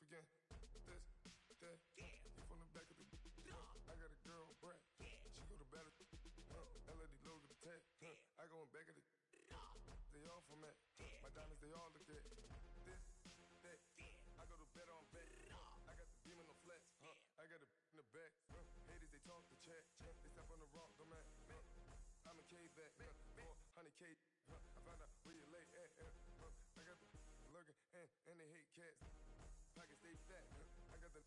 again. This, that, you from the back of the. I got a girl, Brad. She go to battle. LED logo the tag. I go in back of the. They all from that. My diamonds, they all look at. This, that. I go to bed on bed. I got the beam in the flat. I got a in the back. Haters, they talk the chat. They step on the rock, the man. I'm a K-back. 400K. I found out where you lay at. I got the lurking and they hate cats. Pockets stay fat. I got the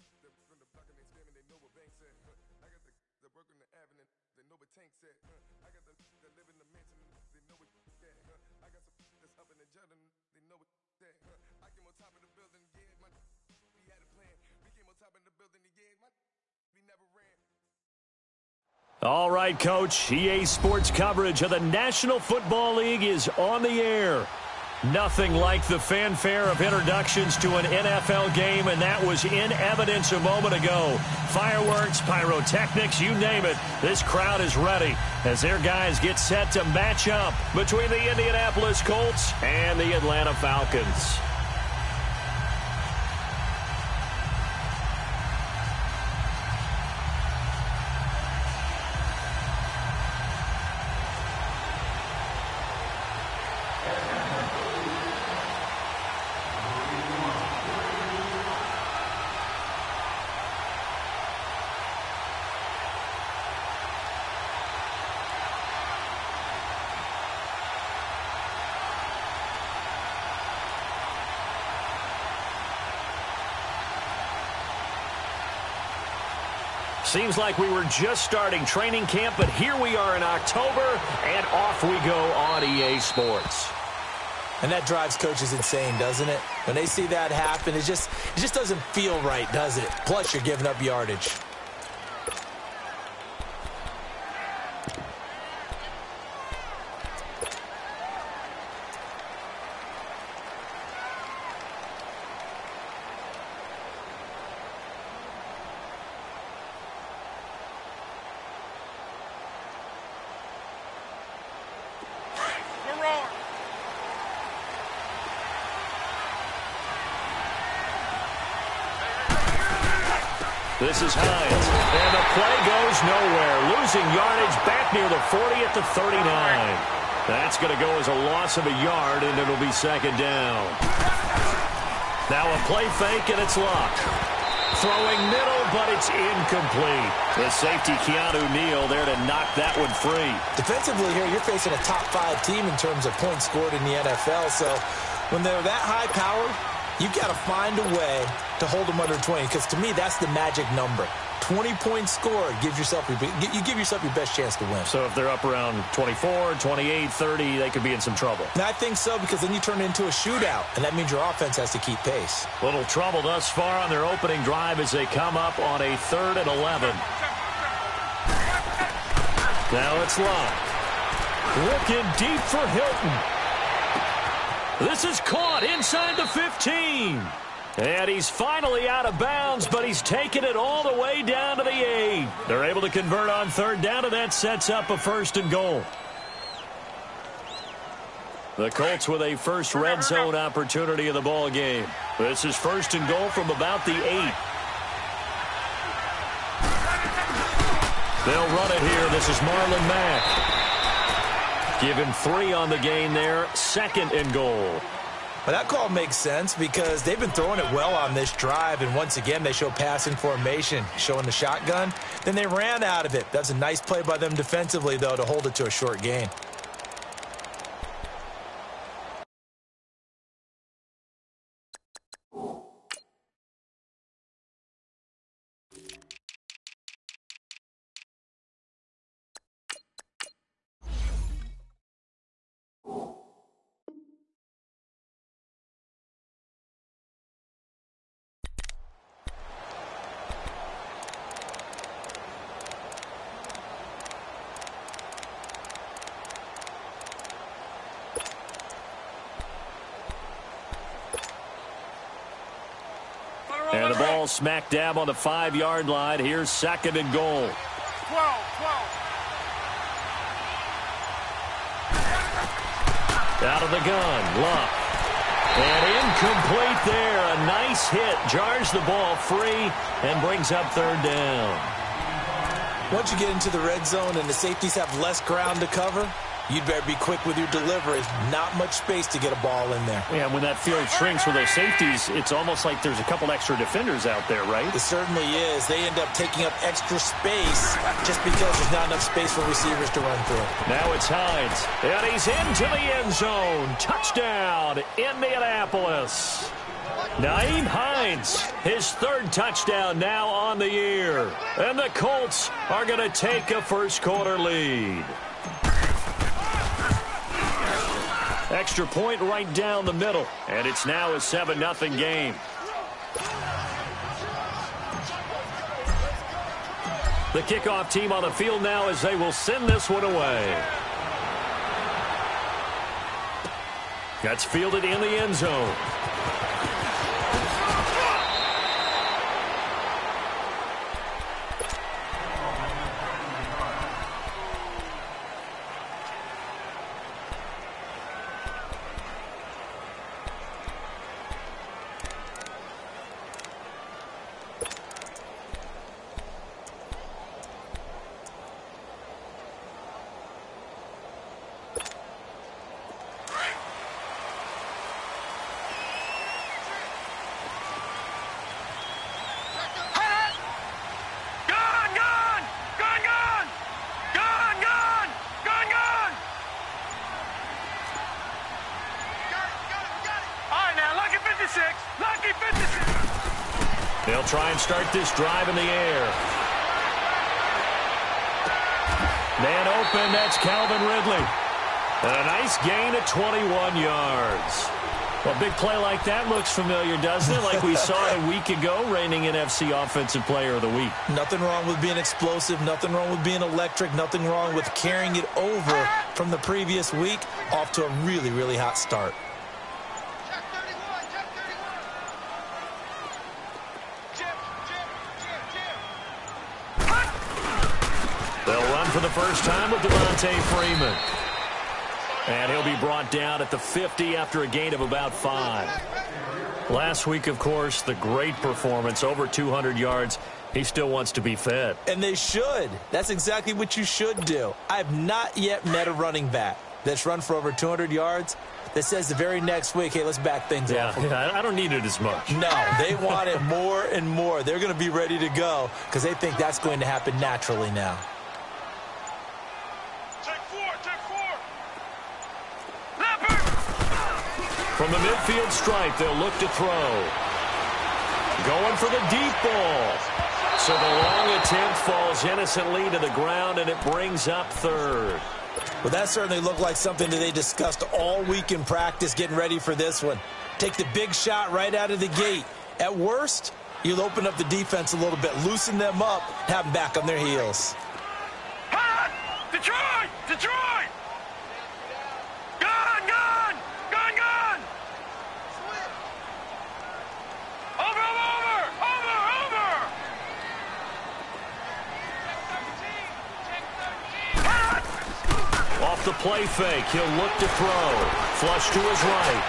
from the block and they screaming, they know what banks at. I got the work on the avenue, they know what tanks at. I got the live in the mansion, they know what that. I got some that's up in the jet and they know what that. I came on top of the building, yeah, my we had a plan. We came on top of the building, yeah, my we never ran. All right, Coach. EA Sports coverage of the National Football League is on the air. Nothing like the fanfare of introductions to an NFL game, and that was in evidence a moment ago. Fireworks, pyrotechnics, you name it. This crowd is ready as their guys get set to match up between the Indianapolis Colts and the Atlanta Falcons. Seems like we were just starting training camp, but here we are in October, and off we go on EA Sports. And that drives coaches insane, doesn't it? When they see that happen, it just doesn't feel right, does it? Plus, you're giving up yardage. This is Hines, and the play goes nowhere. Losing yardage back near the 40 at the 39. That's going to go as a loss of a yard, and it'll be second down. Now a play fake, and it's locked. Throwing middle, but it's incomplete. The safety, Keanu Neal, there to knock that one free. Defensively here, you're facing a top-5 team in terms of points scored in the NFL, so when they're that high-powered, you've got to find a way to hold them under 20, because to me, that's the magic number. 20 points scored, you give yourself your best chance to win. So if they're up around 24, 28, 30, they could be in some trouble. And I think so, because then you turn it into a shootout, and that means your offense has to keep pace. Little trouble thus far on their opening drive as they come up on a 3rd and 11. Now it's locked. Looking deep for Hilton. This is caught inside the 15. And he's finally out of bounds, but he's taken it all the way down to the 8. They're able to convert on 3rd down, and that sets up a 1st and goal. The Colts with a first red zone opportunity of the ball game. This is 1st and goal from about the 8. They'll run it here. This is Marlon Mack. Give him 3 on the gain there. 2nd and goal. Well, that call makes sense because they've been throwing it well on this drive, and once again, they show passing formation, showing the shotgun. Then they ran out of it. That's a nice play by them defensively, though, to hold it to a short gain. And the ball smack dab on the 5-yard line. Here's 2nd and goal. 12. Out of the gun, Luck. And Complete there. A nice hit. Jars the ball free and brings up third down. Once you get into the red zone and the safeties have less ground to cover, you'd better be quick with your delivery. Not much space to get a ball in there. Yeah, when that field shrinks with those safeties, it's almost like there's a couple extra defenders out there, right? It certainly is. They end up taking up extra space just because there's not enough space for receivers to run through. Now it's Hines, and he's into the end zone. Touchdown, Indianapolis. Nyheim Hines, his third touchdown now on the year. And the Colts are going to take a first-quarter lead. Extra point right down the middle, and it's now a 7-0 game. The kickoff team on the field now as they will send this one away. That's fielded in the end zone. They'll try and start this drive in the air. Man open, that's Calvin Ridley. And a nice gain of 21 yards. Well, a big play like that looks familiar, doesn't it? Like we saw it a week ago, reigning NFC Offensive Player of the Week. Nothing wrong with being explosive, nothing wrong with being electric, nothing wrong with carrying it over from the previous week off to a really, really hot start. They'll run for the first time with Devontae Freeman. And he'll be brought down at the 50 after a gain of about 5. Last week, of course, the great performance, over 200 yards. He still wants to be fed. And they should. That's exactly what you should do. I have not yet met a running back that's run for over 200 yards that says the very next week, hey, let's back things off. Yeah, I don't need it as much. No, they want it more and more. They're going to be ready to go because they think that's going to happen naturally now. From the midfield stripe, they'll look to throw. Going for the deep ball. So the long attempt falls innocently to the ground, and it brings up third. Well, that certainly looked like something that they discussed all week in practice getting ready for this one. Take the big shot right out of the gate. At worst, you'll open up the defense a little bit, loosen them up, have them back on their heels. Detroit! Detroit! Gone! Gone! Gone! Gone! Over! Over! Over! Over! Off the play fake, he'll look to throw. Flush to his right.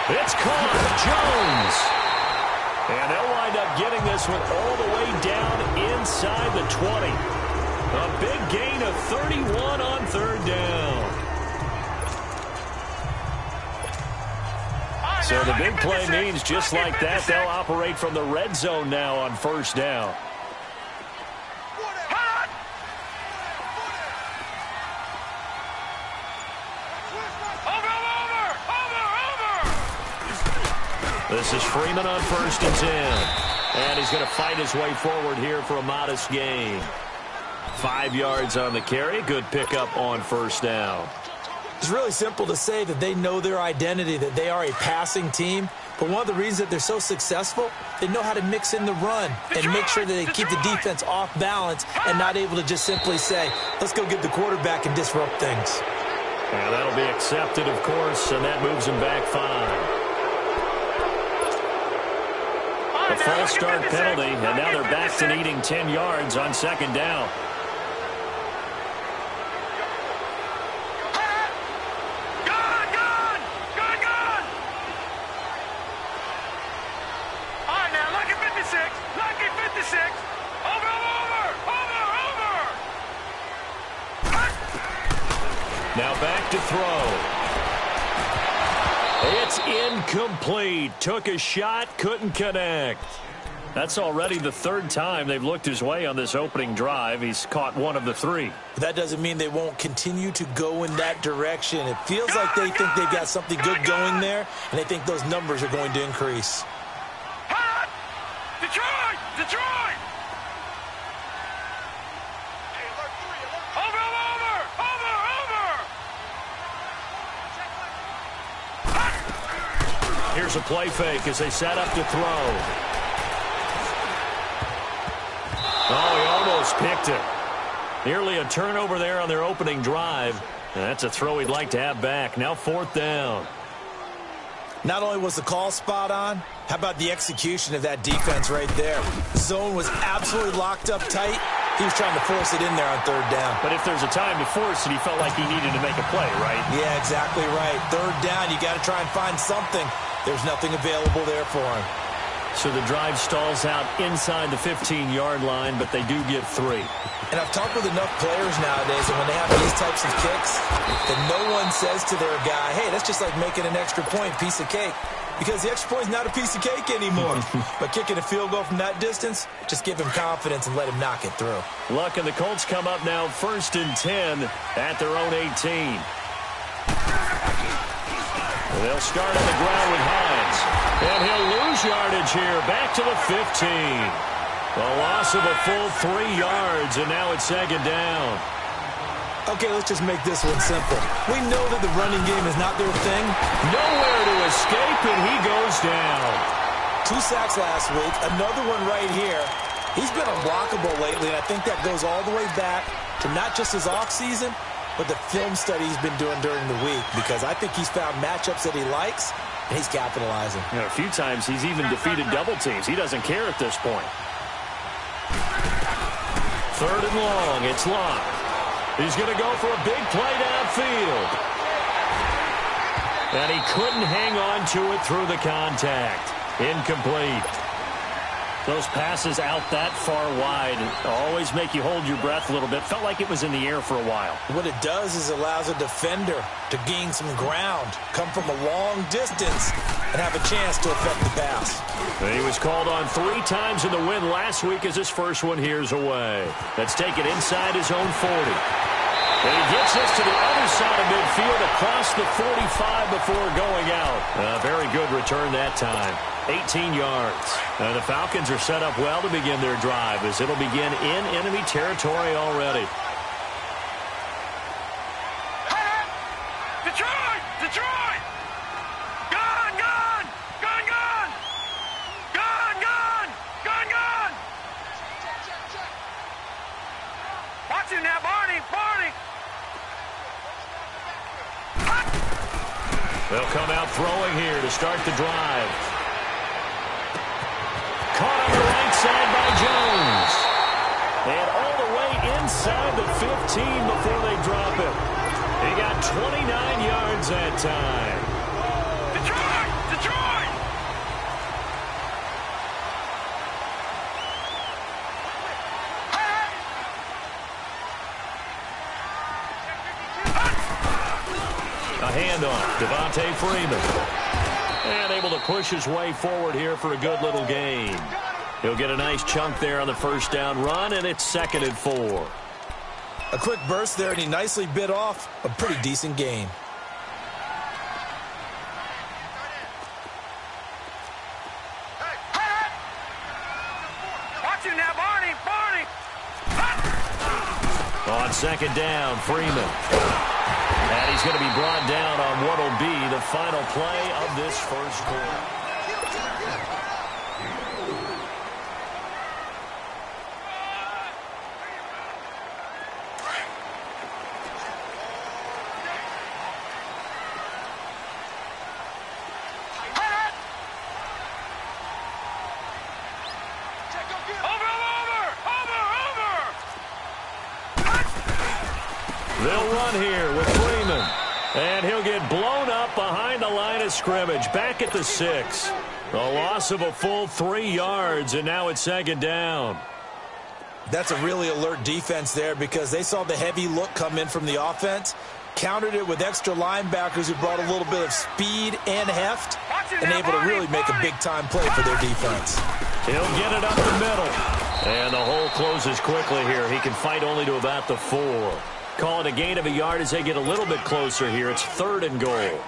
It's caught. Jones. And they'll wind up getting this one all the way down inside the 20. A big gain of 31 on third down. So the big play means just like that, they'll operate from the red zone now on first down. This is Freeman on 1st and 10. And he's going to fight his way forward here for a modest gain. 5 yards on the carry. Good pickup on first down. It's really simple to say that they know their identity, that they are a passing team. But one of the reasons that they're so successful, they know how to mix in the run and make sure that they keep the defense off balance and not able to just simply say, let's go get the quarterback and disrupt things. And that'll be accepted, of course, and that moves him back 5. A false start penalty, and now they're back to needing 10 yards on second down. Now back to throw. It's incomplete. Took a shot, couldn't connect. That's already the third time they've looked his way on this opening drive. He's caught one of the three. That doesn't mean they won't continue to go in that direction. It feels like they think they've got something good going there, and they think those numbers are going to increase. Hot! Detroit! Detroit! Over! Here's a play fake as they set up to throw. Oh, he almost picked it. Nearly a turnover there on their opening drive. And that's a throw he'd like to have back. Now 4th down. Not only was the call spot on, how about the execution of that defense right there? Zone was absolutely locked up tight. He was trying to force it in there on 3rd down. But if there's a time to force it, he felt like he needed to make a play, right? Yeah, exactly right. 3rd down, you got to try and find something. There's nothing available there for him. So the drive stalls out inside the 15-yard line, but they do get 3. And I've talked with enough players nowadays, and when they have these types of kicks, that no one says to their guy, hey, that's just like making an extra point, piece of cake. Because the extra point is not a piece of cake anymore. But kicking a field goal from that distance, just give him confidence and let him knock it through. Luck and the Colts come up now 1st and 10 at their own 18. They'll start on the ground with Hines. And he'll lose yardage here. Back to the 15. A loss of a full 3 yards, and now it's 2nd down. Okay, let's just make this one simple. We know that the running game is not their thing. Nowhere to escape, and he goes down. 2 sacks last week, another one right here. He's been unblockable lately, and I think that goes all the way back to not just his offseason, but the film study he's been doing during the week, because I think he's found matchups that he likes, and he's capitalizing. You know, a few times he's even defeated double teams. He doesn't care at this point. 3rd and long. It's locked. He's going to go for a big play downfield. And he couldn't hang on to it through the contact. Incomplete. Those passes out that far wide always make you hold your breath a little bit. Felt like it was in the air for a while. What it does is allows a defender to gain some ground, come from a long distance, and have a chance to affect the pass. And he was called on 3 times in the win last week as his first one here's away. Let's take it inside his own 40. And he gets this to the other side of midfield across the 45 before going out. A very good return that time. 18 yards. The Falcons are set up well to begin their drive as it'll begin in enemy territory already. Detroit! Detroit! Gone! Gone! Gone! Gone! Gone! Gone! Gone! Gone! Watch him now, Barney! Barney! They'll come out throwing here to start the drive. Caught on the right side by Jones. And all the way inside the 15 before they drop it. He got 29 yards that time. Detroit! Detroit! A handoff. Devontae Freeman. And able to push his way forward here for a good little gain. He'll get a nice chunk there on the 1st down run, and it's 2nd and 4. A quick burst there, and he nicely bit off a pretty decent gain. Watch him now, Barney! Barney! On 2nd down, Freeman. And he's going to be brought down on what will be the final play of this first quarter. They'll run here with Freeman. And he'll get blown up behind the line of scrimmage. Back at the 6. A loss of a full 3 yards, and now it's 2nd down. That's a really alert defense there because they saw the heavy look come in from the offense, Countered it with extra linebackers who brought a little bit of speed and heft, and able to really make a big-time play for their defense. He'll get it up the middle. And the hole closes quickly here. He can fight only to about the 4. Call it a gain of a yard as they get a little bit closer here. It's 3rd and goal.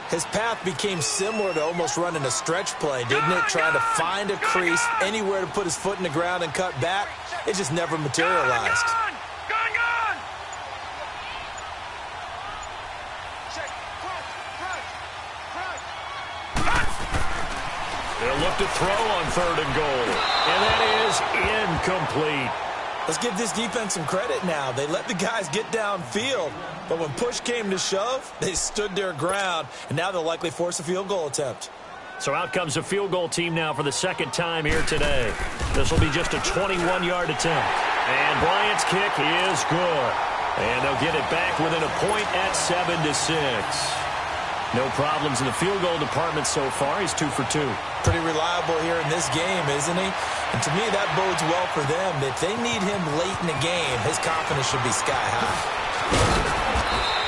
His path became similar to almost running a stretch play, didn't it? Trying to find a crease, anywhere to put his foot in the ground and cut back. It just never materialized. They'll look to throw on 3rd and goal. And that is incomplete. Let's give this defense some credit now. They let the guys get downfield, but when push came to shove, they stood their ground, and now they'll likely force a field goal attempt. So out comes a field goal team now for the 2nd time here today. This will be just a 21-yard attempt. And Bryant's kick is good. And they'll get it back within a point at 7-6. No problems in the field goal department so far. He's 2 for 2. Pretty reliable here in this game, isn't he? And to me, that bodes well for them. If they need him late in the game, his confidence should be sky high.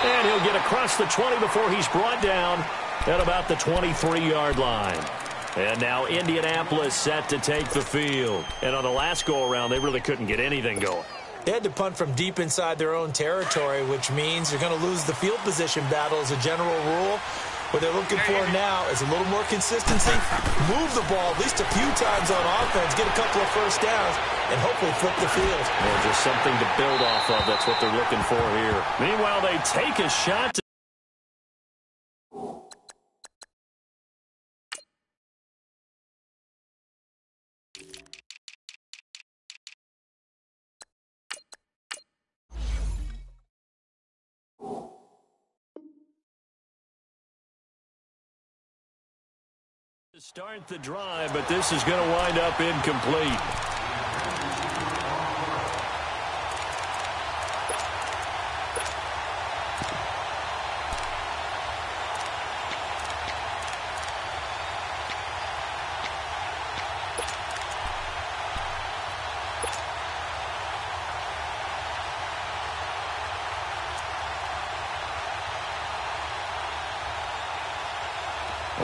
And he'll get across the 20 before he's brought down at about the 23-yard line. And now Indianapolis set to take the field. And on the last go-around, they really couldn't get anything going. They had to punt from deep inside their own territory, which means you're going to lose the field position battle as a general rule. What they're looking for now is a little more consistency, move the ball at least a few times on offense, get a couple of first downs, and hopefully flip the field. Well, just something to build off of. That's what they're looking for here. Meanwhile, they take a shot to start the drive, but this is going to wind up incomplete.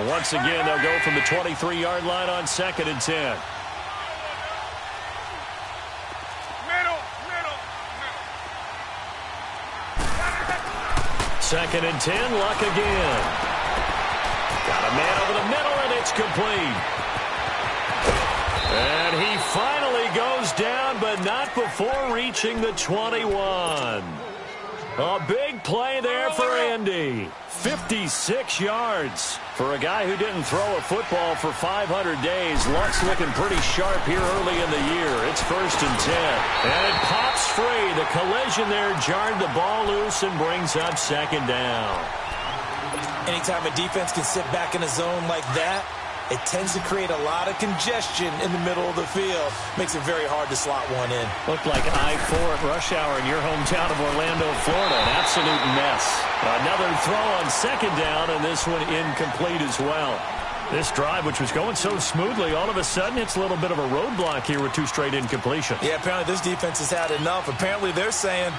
Once again, they'll go from the 23-yard line on 2nd and 10. Middle. 2nd and 10, Luck again. Got a man over the middle, and it's complete. And he finally goes down, but not before reaching the 21. A big play there for Andy. 56 yards. For a guy who didn't throw a football for 500 days, Luck's looking pretty sharp here early in the year. It's 1st and 10. And it pops free. The collision there jarred the ball loose and brings up 2nd down. Anytime a defense can sit back in a zone like that, it tends to create a lot of congestion in the middle of the field. Makes it very hard to slot one in. Looked like I-4 at rush hour in your hometown of Orlando, Florida. An absolute mess. Another throw on 2nd down, and this one incomplete as well. This drive, which was going so smoothly, all of a sudden it's a little bit of a roadblock here with 2 straight incompletions. Yeah, apparently this defense has had enough. Apparently they're saying,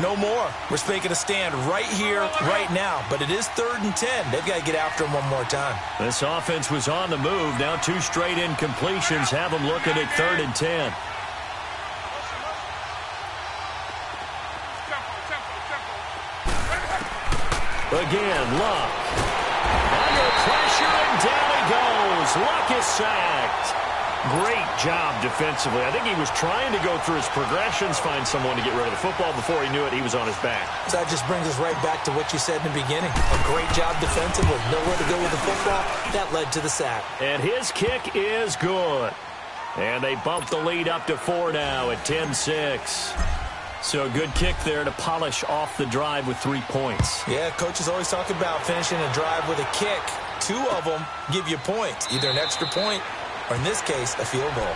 no more. We're making a stand right here, right now. But it is 3rd and 10. They've got to get after him one more time. This offense was on the move. Now 2 straight incompletions have them looking at 3rd and 10. Again, Luck. Under pressure, and down he goes. Luck is sacked. Great job defensively. I think he was trying to go through his progressions, find someone to get rid of the football. Before he knew it, he was on his back. So that just brings us right back to what you said in the beginning. A great job defensively. Nowhere to go with the football. That led to the sack. And his kick is good. And they bump the lead up to 4 now at 10-6. So a good kick there to polish off the drive with 3 points. Yeah, coaches always talk about finishing a drive with a kick. 2 of them give you points, either an extra point or, in this case, a field goal.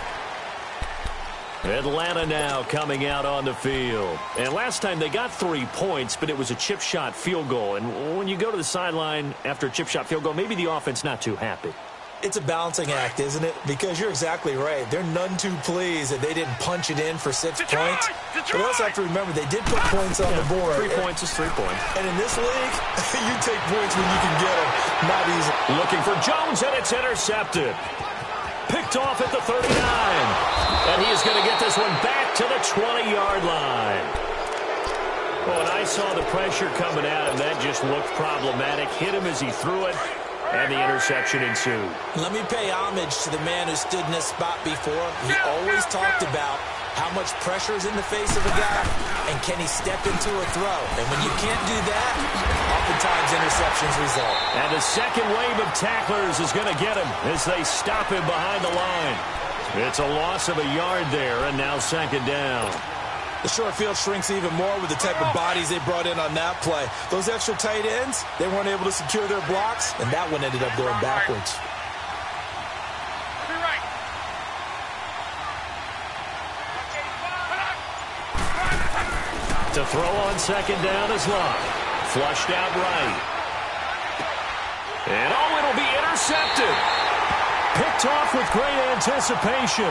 Atlanta now coming out on the field. And last time they got 3 points, but it was a chip shot field goal. And when you go to the sideline after a chip shot field goal, maybe the offense not too happy. It's a balancing act, isn't it? Because you're exactly right. They're none too pleased that they didn't punch it in for 6 points. But we also have to remember they did put points on the board. 3 points is 3 points. And in this league, you take points when you can get them. Not easy. Looking for Jones, and it's intercepted. Picked off at the 39. And he is going to get this one back to the 20-yard line. Well, when I saw the pressure coming at him, that just looked problematic. Hit him as he threw it, and the interception ensued. Let me pay homage to the man who stood in this spot before. He always talked about how much pressure is in the face of a guy, and can he step into a throw. And when you can't do that, oftentimes interceptions result. And the second wave of tacklers is going to get him as they stop him behind the line. It's a loss of a yard there, and now second down. The short field shrinks even more with the type of bodies they brought in on that play. Those extra tight ends, they weren't able to secure their blocks, and that one ended up going backwards. To throw on second down is Luck. Flushed out right. And it'll be intercepted. Picked off with great anticipation.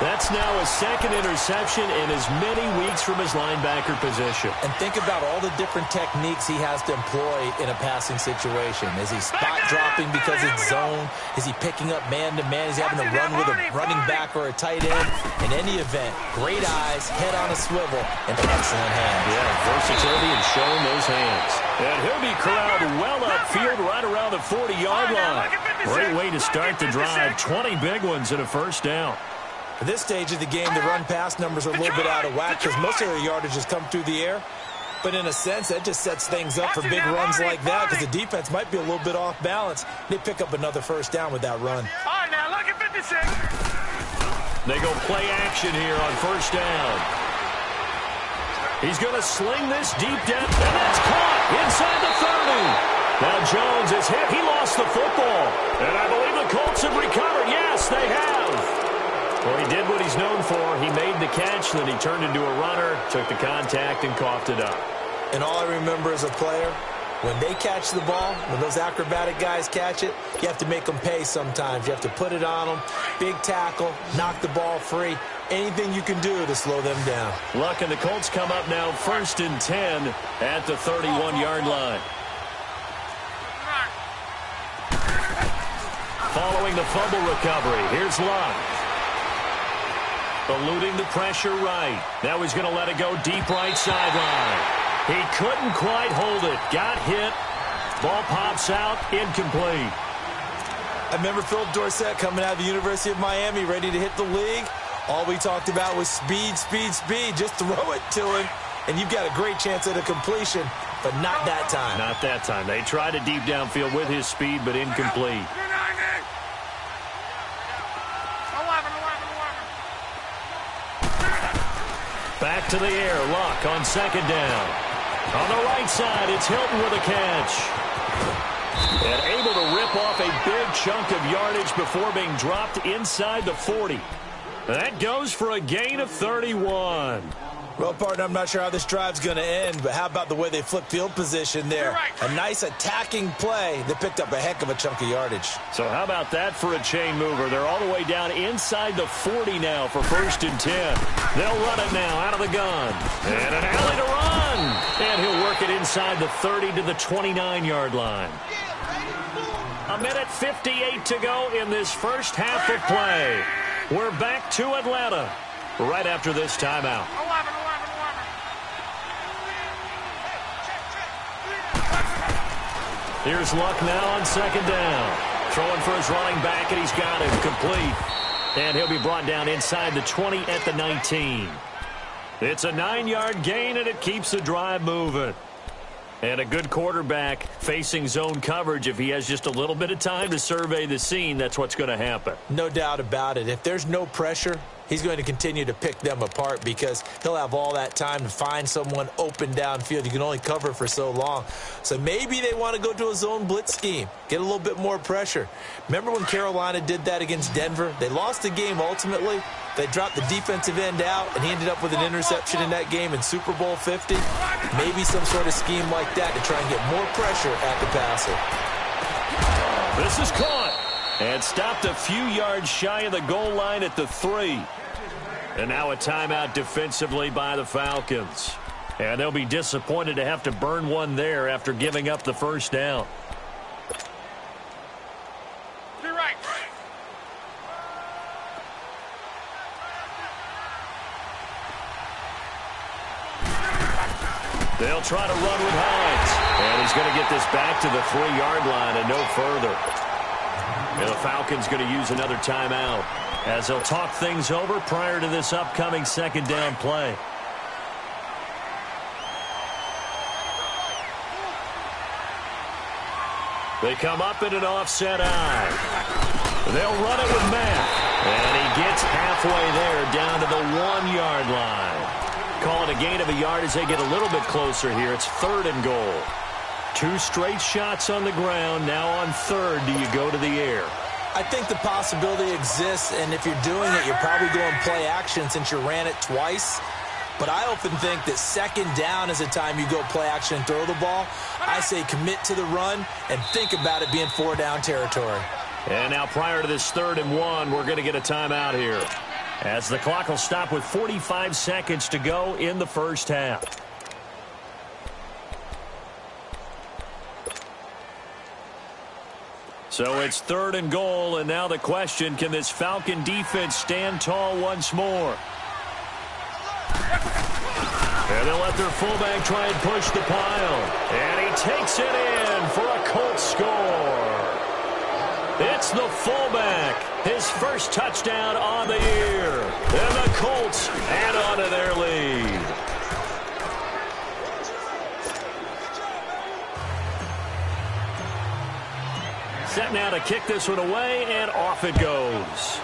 That's now a second interception in as many weeks from his linebacker position. And think about all the different techniques he has to employ in a passing situation. Is he spot dropping because it's zone? Is he picking up man-to-man? Is he having to run with a running back or a tight end? In any event, great eyes, head on a swivel, and excellent hands. Yeah, versatility and showing those hands. And he'll be corralled well upfield right around the 40-yard line. Great way to start the drive. 20 big ones and a first down. At this stage of the game, the run-pass numbers are a little bit out of whack because most of their yardage has come through the air. But in a sense, that just sets things up for big runs like that because the defense might be a little bit off balance. They pick up another first down with that run. All right, now look at 56. They go play action here on first down. He's going to sling this deep down, and that's caught inside the 30. Now Jones is hit. He lost the football. And I believe the Colts have recovered. Yes, they have. Well, he did what he's known for. He made the catch, then he turned into a runner, took the contact, and coughed it up. And all I remember as a player, when they catch the ball, when those acrobatic guys catch it, you have to make them pay sometimes. You have to put it on them, big tackle, knock the ball free, anything you can do to slow them down. Luck and the Colts come up now 1st and 10 at the 31-yard line. Following the fumble recovery, here's Luck. Eluding the pressure right. Now he's going to let it go deep right sideline. He couldn't quite hold it. Got hit. Ball pops out. Incomplete. I remember Philip Dorsett coming out of the University of Miami ready to hit the league. All we talked about was speed, speed, speed. Just throw it to him, and you've got a great chance at a completion, but not that time. Not that time. They tried it deep downfield with his speed, but incomplete. Back to the air. Luck on second down. On the right side, it's Hilton with a catch. And able to rip off a big chunk of yardage before being dropped inside the 40. That goes for a gain of 31. Well, partner, I'm not sure how this drive's going to end, but how about the way they flip field position there? A nice attacking play that picked up a heck of a chunk of yardage. So how about that for a chain mover? They're all the way down inside the 40 now for 1st and 10. They'll run it now out of the gun. And an alley to run. And he'll work it inside the 30 to the 29-yard line. 1:58 to go in this first half of play. We're back to Atlanta right after this timeout. Here's Luck now on second down. Throwing for his running back, and he's got him complete. And he'll be brought down inside the 20 at the 19. It's a 9-yard gain, and it keeps the drive moving. And a good quarterback facing zone coverage, if he has just a little bit of time to survey the scene, that's what's going to happen. No doubt about it. If there's no pressure, he's going to continue to pick them apart because he'll have all that time to find someone open downfield. You can only cover for so long. So maybe they want to go to a zone blitz scheme, get a little bit more pressure. Remember when Carolina did that against Denver? They lost the game ultimately. They dropped the defensive end out, and he ended up with an interception in that game in Super Bowl 50. Maybe some sort of scheme like that to try and get more pressure at the passer. This is caught. And stopped a few yards shy of the goal line at the 3. And now a timeout defensively by the Falcons. And they'll be disappointed to have to burn one there after giving up the first down. You're right. They'll try to run with Hines. And he's going to get this back to the 3-yard line and no further. And the Falcons going to use another timeout as they'll talk things over prior to this upcoming second down play. They come up in an offset eye. They'll run it with Matt. And he gets halfway there down to the 1-yard line. Call it a gain of a yard as they get a little bit closer here. It's 3rd and goal. 2 straight shots on the ground. Now on 3rd, do you go to the air? I think the possibility exists, and if you're doing it, you're probably going play action since you ran it twice. But I often think that 2nd down is the time you go play action and throw the ball. I say commit to the run and think about it being 4-down territory. And now prior to this 3rd and 1, we're going to get a timeout here, as the clock will stop with 45 seconds to go in the first half. So it's 3rd and goal, and now the question, can this Falcon defense stand tall once more? And they'll let their fullback try and push the pile. And he takes it in for a Colts score. It's the fullback. His first touchdown on the year. And the Colts add on to their lead. Set now to kick this one away, and off it goes.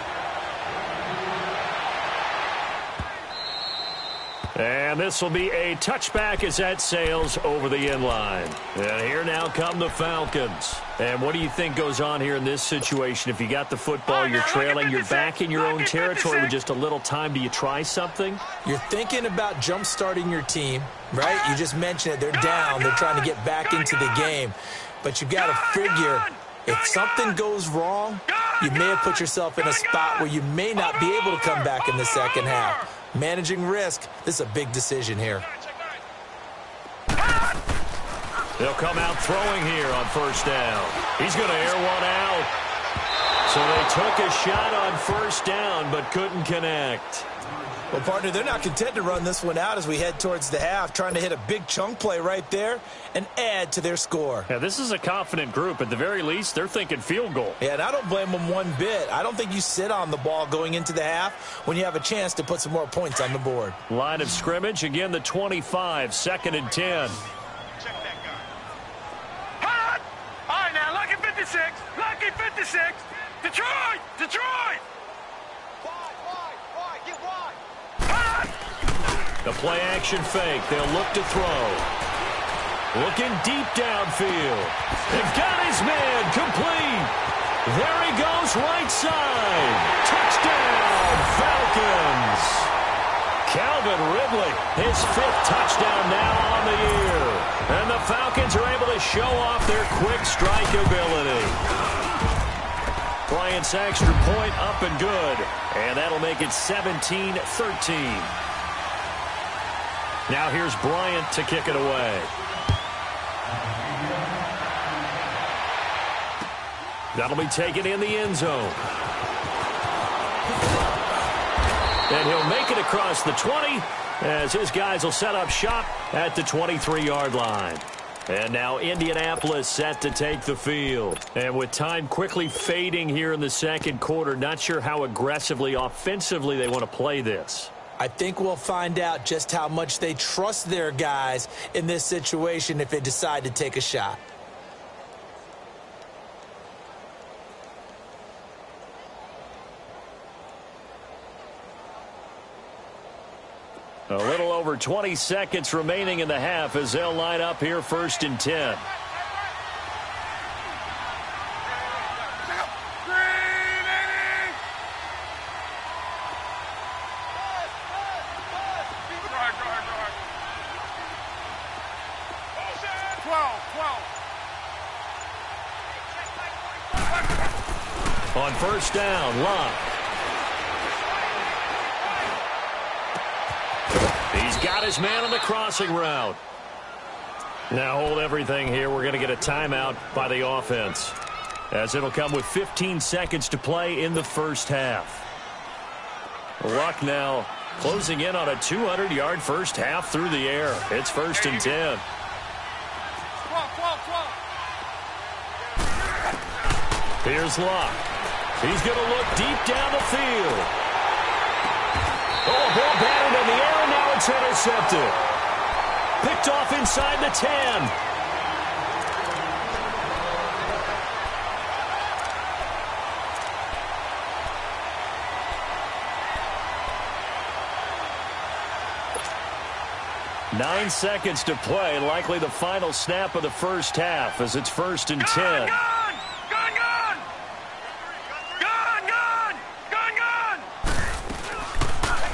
And this will be a touchback as that sails over the end line. And here now come the Falcons. And what do you think goes on here in this situation? If you got the football, you're trailing, you're back in your own territory with just a little time. Do you try something? You're thinking about jump-starting your team, right? You just mentioned it. They're down. They're trying to get back into the game. But you've got to figure, if something goes wrong, you may have put yourself in a spot where you may not be able to come back in the second half. Managing risk, this is a big decision here. They'll come out throwing here on first down. He's going to air one out. So they took a shot on first down but couldn't connect. Well, partner, they're not content to run this one out as we head towards the half, trying to hit a big chunk play right there and add to their score. Yeah, this is a confident group. At the very least, they're thinking field goal. Yeah, and I don't blame them one bit. I don't think you sit on the ball going into the half when you have a chance to put some more points on the board. Line of scrimmage, again the 25, 2nd and 10. Check that guy. Hot! All right, now, lucky 56. Lucky 56. Detroit! Detroit! The play-action fake. They'll look to throw. Looking deep downfield. They've got his man complete. There he goes, right side. Touchdown, Falcons. Calvin Ridley, his 5th touchdown now on the year. And the Falcons are able to show off their quick strike ability. Bryant's extra point up and good. And that'll make it 17-13. Now here's Bryant to kick it away. That'll be taken in the end zone. And he'll make it across the 20 as his guys will set up shop at the 23-yard line. And now Indianapolis set to take the field. And with time quickly fading here in the second quarter, not sure how aggressively, offensively they want to play this. I think we'll find out just how much they trust their guys in this situation if they decide to take a shot. A little over 20 seconds remaining in the half as they'll line up here 1st and 10. On first down, Luck. He's got his man on the crossing route. Now hold everything here. We're going to get a timeout by the offense, as it'll come with 15 seconds to play in the first half. Luck now closing in on a 200-yard first half through the air. It's first and 10. Here's Luck. He's going to look deep down the field. Oh, ball batted in the air, and now it's intercepted. Picked off inside the 10. Nine seconds to play, likely the final snap of the first half, as it's first and 10.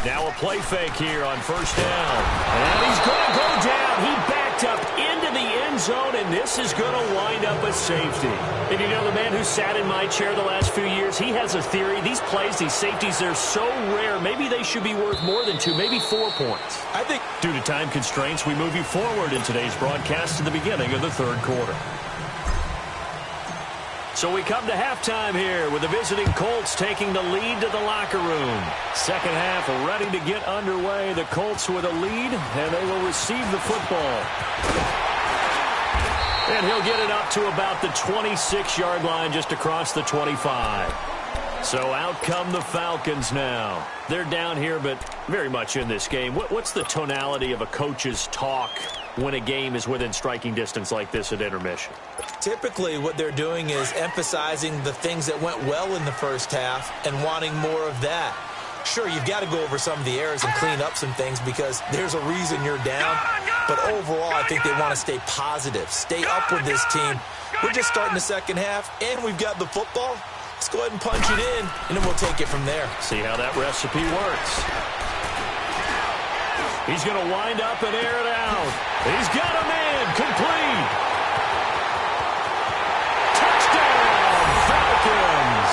Now a play fake here on first down. And he's going to go down. He backed up into the end zone, and this is going to wind up a safety. And you know, the man who sat in my chair the last few years, he has a theory. These plays, these safeties, they're so rare. Maybe they should be worth more than 2, maybe 4 points. I think due to time constraints, we move you forward in today's broadcast to the beginning of the third quarter. So we come to halftime here with the visiting Colts taking the lead to the locker room. Second half ready to get underway. The Colts with a lead, and they will receive the football. And he'll get it up to about the 26-yard line, just across the 25. So out come the Falcons now. They're down here, but very much in this game. What's the tonality of a coach's talk when a game is within striking distance like this at intermission? Typically, what they're doing is emphasizing the things that went well in the first half and wanting more of that. Sure, you've got to go over some of the errors and clean up some things because there's a reason you're down. But overall, I think they want to stay positive, stay up with this team. We're just starting the second half, and we've got the football. Let's go ahead and punch it in, and then we'll take it from there. See how that recipe works. He's going to wind up and air it out. He's got a man complete. Touchdown, Falcons.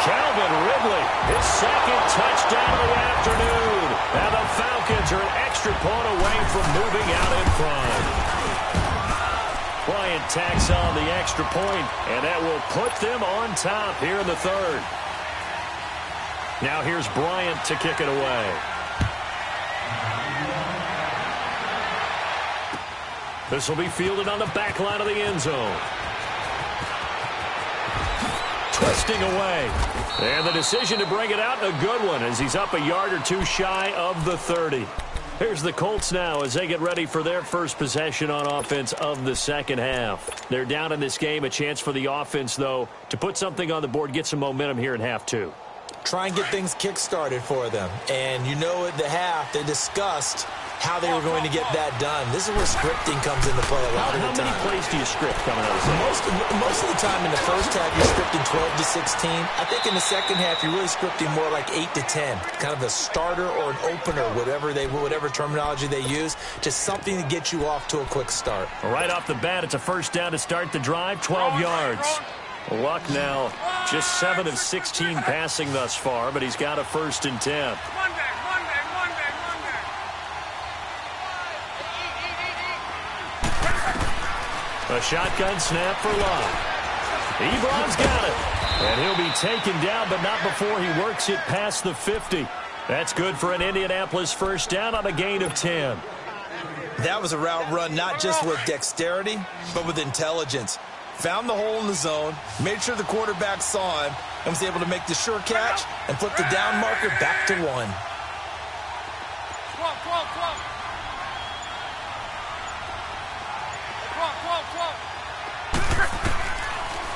Calvin Ridley, his second touchdown of the afternoon. And the Falcons are an extra point away from moving out in front. Bryant tacks on the extra point, and that will put them on top here in the third. Now here's Bryant to kick it away. This will be fielded on the back line of the end zone. Twisting away. And the decision to bring it out, a good one, as he's up a yard or two shy of the 30. Here's the Colts now as they get ready for their first possession on offense of the second half. They're down in this game. A chance for the offense, though, to put something on the board, get some momentum here in half two. Try and get things kick-started for them. And you know at the half, they discussed how they were going to get that done. This is where scripting comes into play a lot of the time. How many plays do you script coming out of this? Most of the time in the first half, you're scripting 12 to 16. I think in the second half, you're really scripting more like 8 to 10. Kind of a starter or an opener, whatever terminology they use, just something to get you off to a quick start. Right off the bat, it's a first down to start the drive, 12 yards. Luck now just 7 of 16 passing thus far, but he's got a first and 10. A shotgun snap for Luck. Ebron's got it. And he'll be taken down, but not before he works it past the 50. That's good for an Indianapolis first down on a gain of 10. That was a route run not just with dexterity, but with intelligence. Found the hole in the zone, made sure the quarterback saw him, and was able to make the sure catch and flip the down marker back to 1.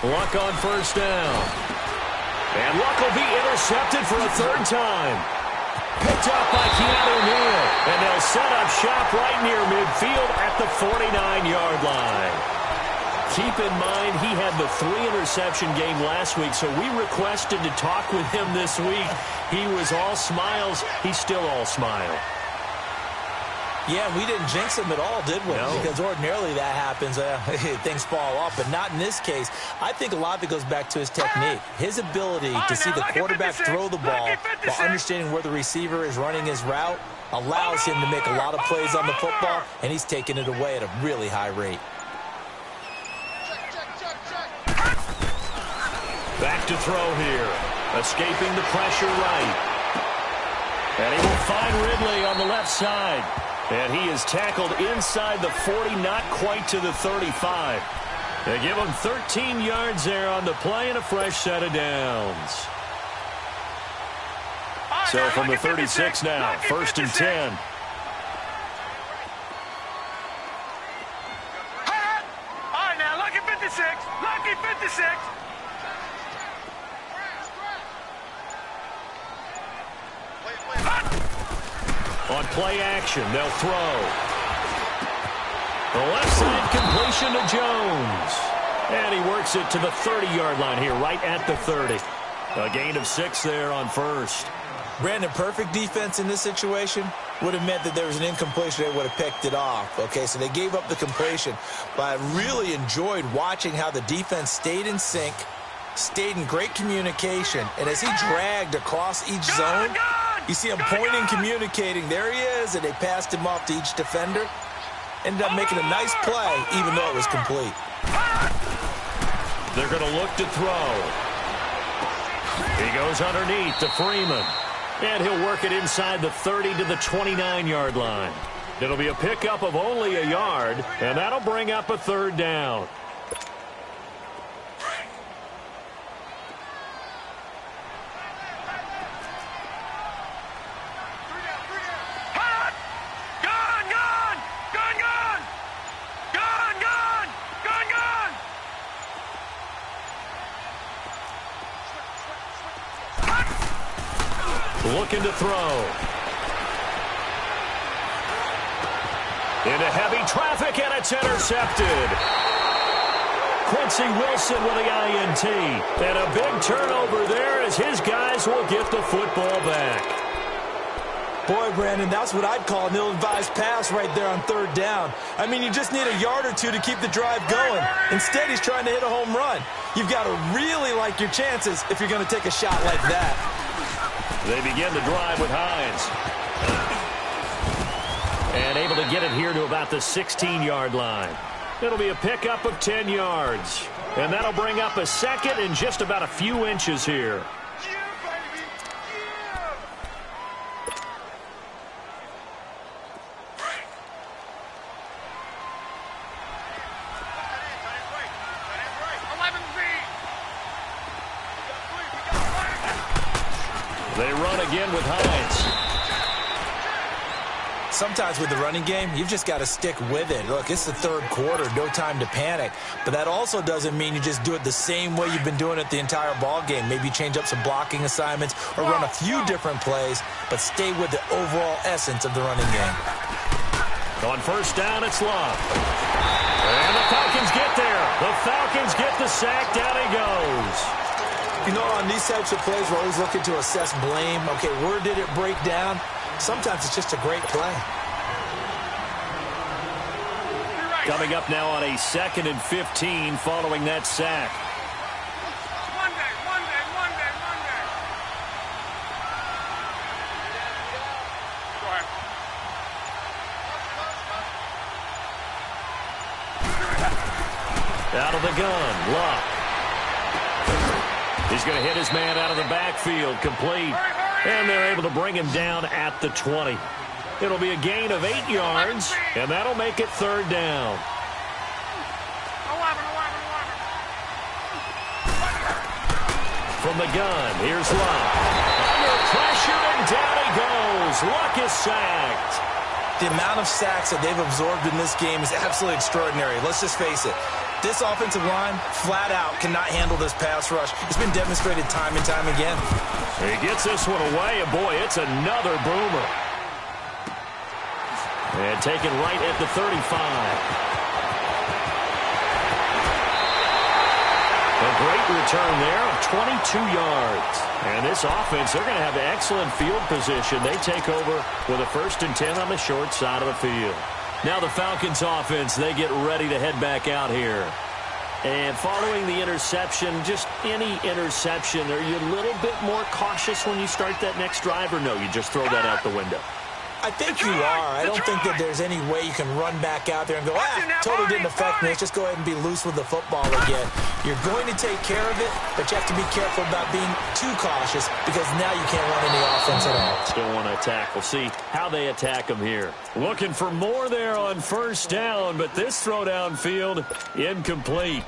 Luck on first down. And Luck will be intercepted for a third time. Picked up by Keanu Neal. And they'll set up shop right near midfield at the 49-yard line. Keep in mind, he had the 3-interception game last week, so we requested to talk with him this week. He was all smiles. He's still all smile. Yeah, we didn't jinx him at all, did we? No. Because ordinarily that happens. Things fall off, but not in this case. I think a lot of it goes back to his technique. His ability to see the quarterback throw the ball while understanding where the receiver is running his route allows him to make a lot of plays on the football, and he's taking it away at a really high rate. Back to throw here. Escaping the pressure right. And he will find Ridley on the left side. And he is tackled inside the 40, not quite to the 35. They give him 13 yards there on the play and a fresh set of downs. So from the 36 now, 1st and 10. All right, now, lucky 56. Lucky 56. On play action, they'll throw. The left side completion to Jones. And he works it to the 30-yard line here, right at the 30. A gain of 6 there on first. Brandon, perfect defense in this situation would have meant that there was an incompletion. They would have picked it off. Okay, so they gave up the completion. But I really enjoyed watching how the defense stayed in sync, stayed in great communication. And as he dragged across each zone, you see him pointing, communicating. There he is, and they passed him off to each defender. Ended up making a nice play, even though it was complete. They're going to look to throw. He goes underneath to Freeman. And he'll work it inside the 30 to the 29-yard line. It'll be a pickup of only a yard, and that'll bring up a 3rd down. Looking to throw. Into heavy traffic, and it's intercepted. Quincy Wilson with the INT. And a big turnover there as his guys will get the football back. Boy, Brandon, that's what I'd call an ill-advised pass right there on 3rd down. I mean, you just need a yard or two to keep the drive going. Instead, he's trying to hit a home run. You've got to really like your chances if you're going to take a shot like that. They begin the drive with Hines. And able to get it here to about the 16-yard line. It'll be a pickup of 10 yards. And that'll bring up a 2nd and just about a few inches here. They run again with Hines. Sometimes with the running game, you've just got to stick with it. Look, it's the 3rd quarter, no time to panic. But that also doesn't mean you just do it the same way you've been doing it the entire ball game. Maybe change up some blocking assignments or run a few different plays, but stay with the overall essence of the running game. On 1st down, it's Love. And the Falcons get there. The Falcons get the sack. Down he goes. You know, on these types of plays, we're always looking to assess blame. Okay, where did it break down? Sometimes it's just a great play. Coming up now on a 2nd and 15 following that sack. Monday. Go ahead. Out of the gun, Luck. He's going to hit his man out of the backfield, complete. And they're able to bring him down at the 20. It'll be a gain of 8 yards, and that'll make it 3rd down. 11. From the gun, here's Luck. Under pressure, and down he goes. Luck is sacked. The amount of sacks that they've absorbed in this game is absolutely extraordinary. Let's just face it. This offensive line, flat out, cannot handle this pass rush. It's been demonstrated time and time again. He gets this one away, and boy, it's another boomer. And taken right at the 35. A great return there of 22 yards. And this offense, they're going to have excellent field position. They take over with a 1st and 10 on the short side of the field. Now the Falcons offense, they get ready to head back out here. And following the interception, just any interception, are you a little bit more cautious when you start that next drive, or no, you just throw that out the window? I think you are. I don't think that there's any way you can run back out there and go, totally didn't affect me. Let's just go ahead and be loose with the football again. You're going to take care of it, but you have to be careful about being too cautious because now you can't run any offense at all. Still want to attack. We'll see how they attack them here. Looking for more there on 1st down, but this throw downfield incomplete.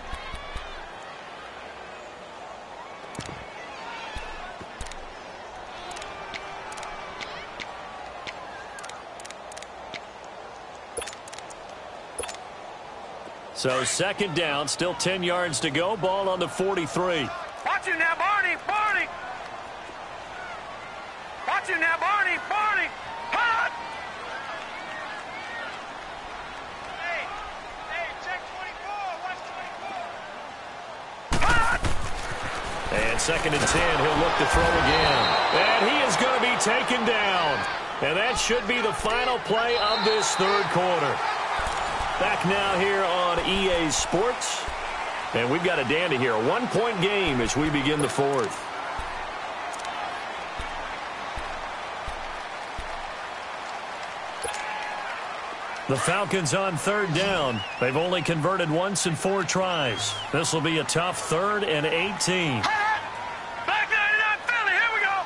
So 2nd down, still 10 yards to go. Ball on the 43. Watch it now, Barney. Barney. Watch it now, Barney. Barney. Hot. Hey, check 24. Watch 24. Hot. And 2nd and 10. He'll look to throw again. And he is going to be taken down. And that should be the final play of this 3rd quarter. Back now here on EA Sports. And we've got a dandy here. A 1-point game as we begin the 4th. The Falcons on 3rd down. They've only converted once in 4 tries. This will be a tough 3rd and 18. Back 99 Philly. Here we go.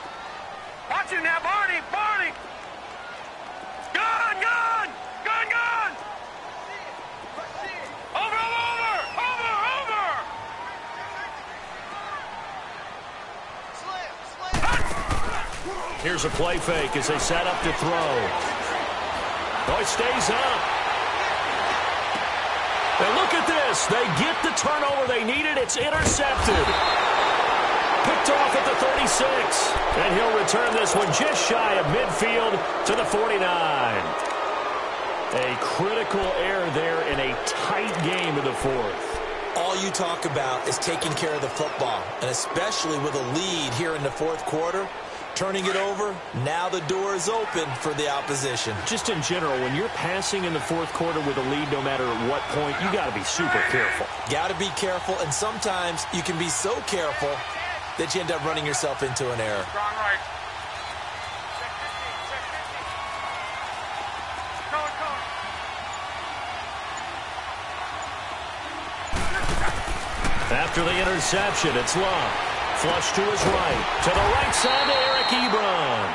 Watch it now, Barney. Barney. Gun, gun. Gun, gun. Over, over, over, over. Here's a play fake as they set up to throw. Oh, it stays up. And look at this. They get the turnover they needed. It's intercepted. Picked off at the 36. And he'll return this one just shy of midfield to the 49. A critical error there in a tight game in the 4th. All you talk about is taking care of the football, and especially with a lead here in the 4th quarter, turning it over, now the door is open for the opposition. Just in general, when you're passing in the 4th quarter with a lead, no matter at what point, you got to be super careful. Got to be careful, and sometimes you can be so careful that you end up running yourself into an error. Strong right. After the interception, it's Love. Flush to his right. To the right side to Eric Ebron.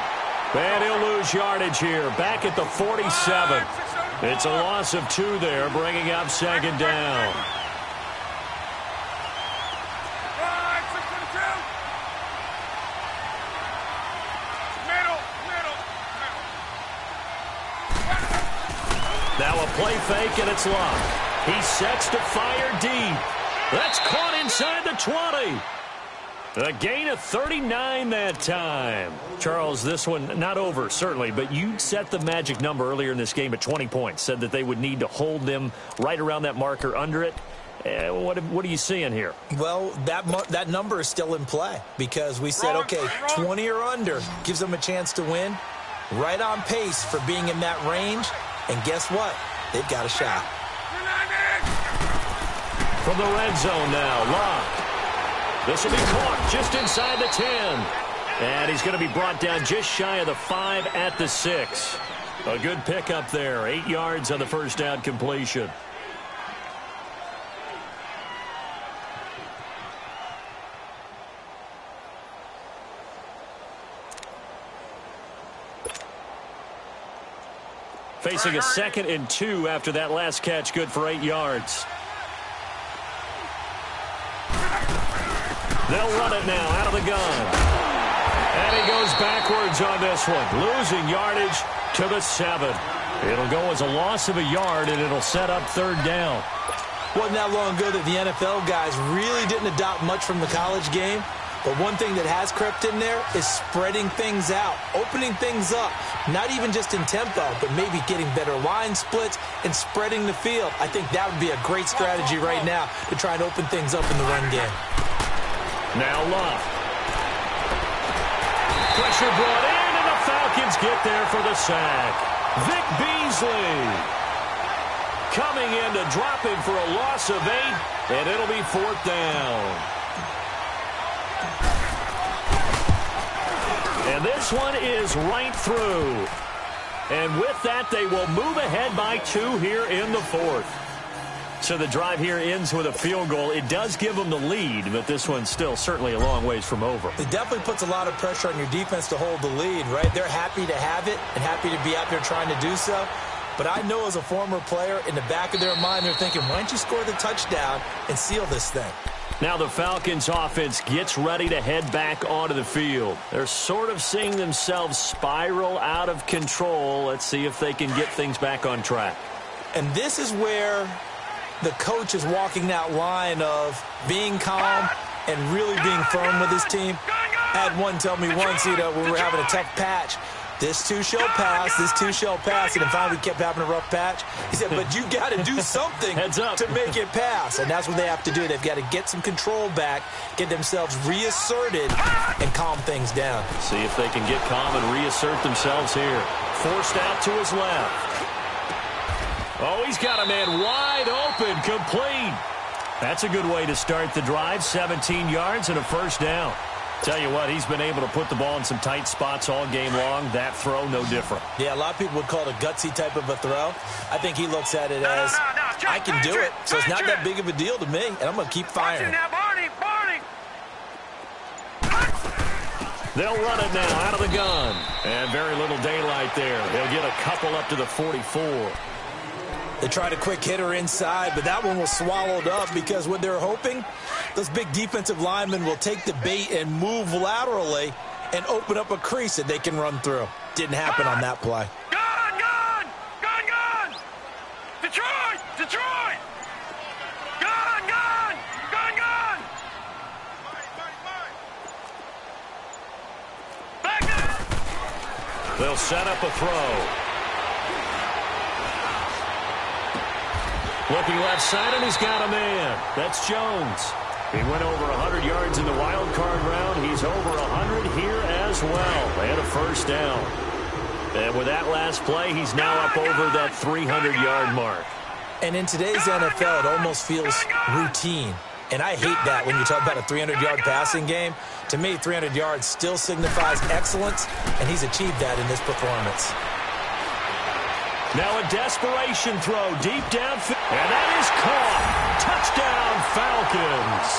And he'll lose yardage here. Back at the 47. It's a loss of 2 there, bringing up 2nd down. Now a play fake, and it's Love. He sets to fire deep. That's caught inside the 20. A gain of 39 that time. Charles, this one not over, certainly, but you set the magic number earlier in this game at 20 points. Said that they would need to hold them right around that marker under it. What are you seeing here? Well, that number is still in play because we said, okay, 20 or under gives them a chance to win. Right on pace for being in that range. And guess what? They've got a shot. From the red zone now, Locke. This will be caught just inside the 10. And he's going to be brought down just shy of the 5 at the 6. A good pickup there. 8 yards on the first down completion. Facing a 2nd and 2 after that last catch, good for 8 yards. They'll run it now out of the gun. And he goes backwards on this one, losing yardage to the 7. It'll go as a loss of a yard, and it'll set up 3rd down. Wasn't that long ago that the NFL guys really didn't adopt much from the college game. But one thing that has crept in there is spreading things out, opening things up, not even just in tempo, but maybe getting better line splits and spreading the field. I think that would be a great strategy right now to try and open things up in the run game. Now Love. Pressure brought in, and the Falcons get there for the sack. Vic Beasley coming in to drop him for a loss of 8, and it'll be 4th down. And this one is right through. And with that, they will move ahead by 2 here in the 4th. So the drive here ends with a field goal. It does give them the lead, but this one's still certainly a long ways from over. It definitely puts a lot of pressure on your defense to hold the lead, right? They're happy to have it and happy to be out there trying to do so. But I know as a former player, in the back of their mind, they're thinking, why don't you score the touchdown and seal this thing? Now the Falcons offense gets ready to head back onto the field. They're sort of seeing themselves spiral out of control. Let's see if they can get things back on track. And this is where the coach is walking that line of being calm and really being firm with his team. I had one tell me once, when we were having a tough patch, this too shall pass, this too shall pass, and then finally we kept having a rough patch. He said, but you got to do something to make it pass, and that's what they have to do. They've got to get some control back, get themselves reasserted, and calm things down. See if they can get calm and reassert themselves here. Forced out to his left. Oh, he's got a man wide open, complete. That's a good way to start the drive, 17 yards and a 1st down. Tell you what, he's been able to put the ball in some tight spots all game long. That throw, no different. Yeah, a lot of people would call it a gutsy type of a throw. I think he looks at it as, I can do it, so it's not that big of a deal to me, and I'm going to keep firing. They'll run it now out of the gun. And very little daylight there. They'll get a couple up to the 44. They tried a quick hitter inside, but that one was swallowed up because what they're hoping, those big defensive linemen will take the bait and move laterally and open up a crease that they can run through. Didn't happen on that play. Gun, gun! Gun, gun! Detroit! Detroit! Gun, gun! Gun, gun! Back up! They'll set up a throw. Looking left side, and he's got a man. That's Jones. He went over 100 yards in the wild card round. He's over 100 here as well. And a 1st down. And with that last play, he's now up over that 300-yard mark. And in today's NFL, it almost feels routine. And I hate that when you talk about a 300-yard passing game. To me, 300 yards still signifies excellence, and he's achieved that in this performance. Now a desperation throw deep downfield, and that is caught. Touchdown, Falcons.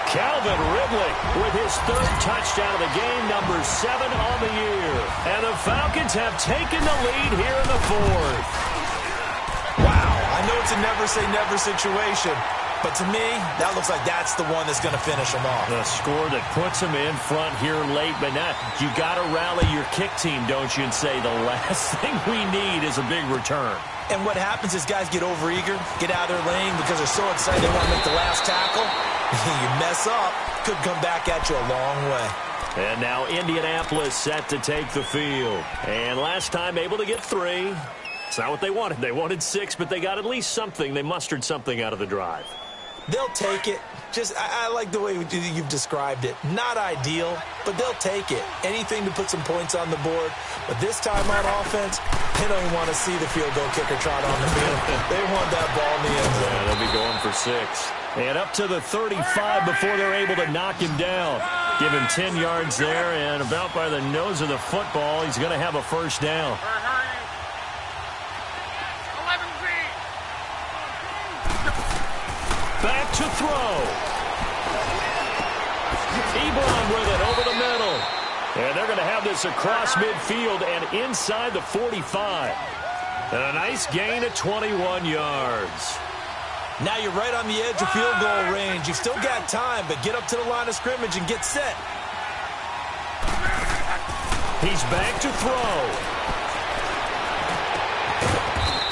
Calvin Ridley with his 3rd touchdown of the game, number 7 on the year. And the Falcons have taken the lead here in the 4th. Wow, I know it's a never-say-never situation, but to me, that looks like that's the one that's going to finish them off. The score that puts them in front here late, but now you got to rally your kick team, don't you, and say the last thing we need is a big return. And what happens is guys get overeager, get out of their lane because they're so excited they want to make the last tackle. You mess up, could come back at you a long way. And now Indianapolis set to take the field. And last time able to get 3. It's not what they wanted. They wanted 6, but they got at least something. They mustered something out of the drive. They'll take it. I like the way you've described it. Not ideal, but they'll take it. Anything to put some points on the board. But this time on offense, they don't even want to see the field goal kicker trot on the field. They want that ball in the end zone. Yeah, they'll be going for 6. And up to the 35 before they're able to knock him down. Give him 10 yards there, and about by the nose of the football, he's going to have a 1st down. Back to throw. Ebron with it over the middle. And they're going to have this across midfield and inside the 45. And a nice gain of 21 yards. Now you're right on the edge of field goal range. You've still got time, but get up to the line of scrimmage and get set. He's back to throw.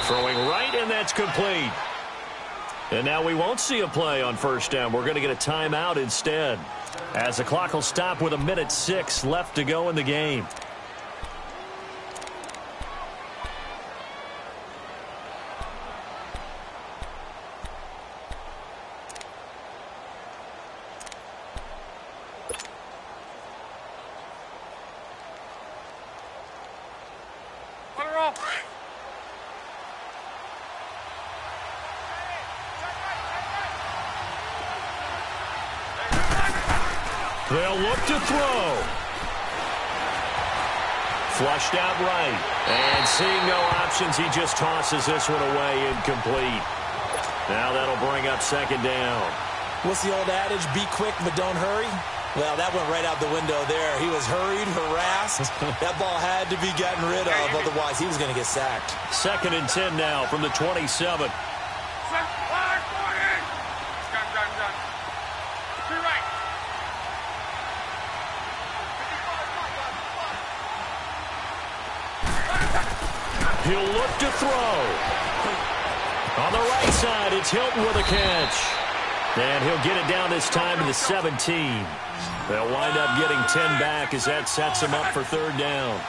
Throwing right, and that's complete. And now we won't see a play on 1st down. We're going to get a timeout instead, as the clock will stop with 1:06 left to go in the game. They'll look to throw. Flushed out right. And seeing no options, he just tosses this one away, incomplete. Now that'll bring up second down. What's the old adage? Be quick, but don't hurry? Well, that went right out the window there. He was hurried, harassed. That ball had to be gotten rid of, otherwise he was going to get sacked. 2nd and 10 now from the 27. He'll look to throw. On the right side, it's Hilton with a catch. And he'll get it down this time to the 17. They'll wind up getting 10 back as that sets them up for 3rd down.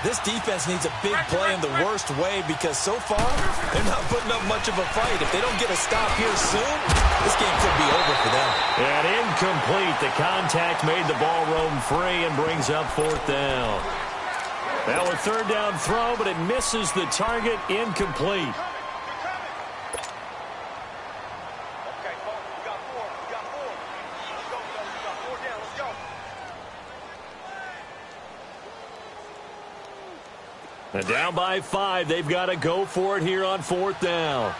This defense needs a big play in the worst way because so far, they're not putting up much of a fight. If they don't get a stop here soon, this game could be over for them. And incomplete. The contact made the ball roam free and brings up 4th down. Now a 3rd down throw, but it misses the target, incomplete. And down by 5, they've got to go for it here on 4th down.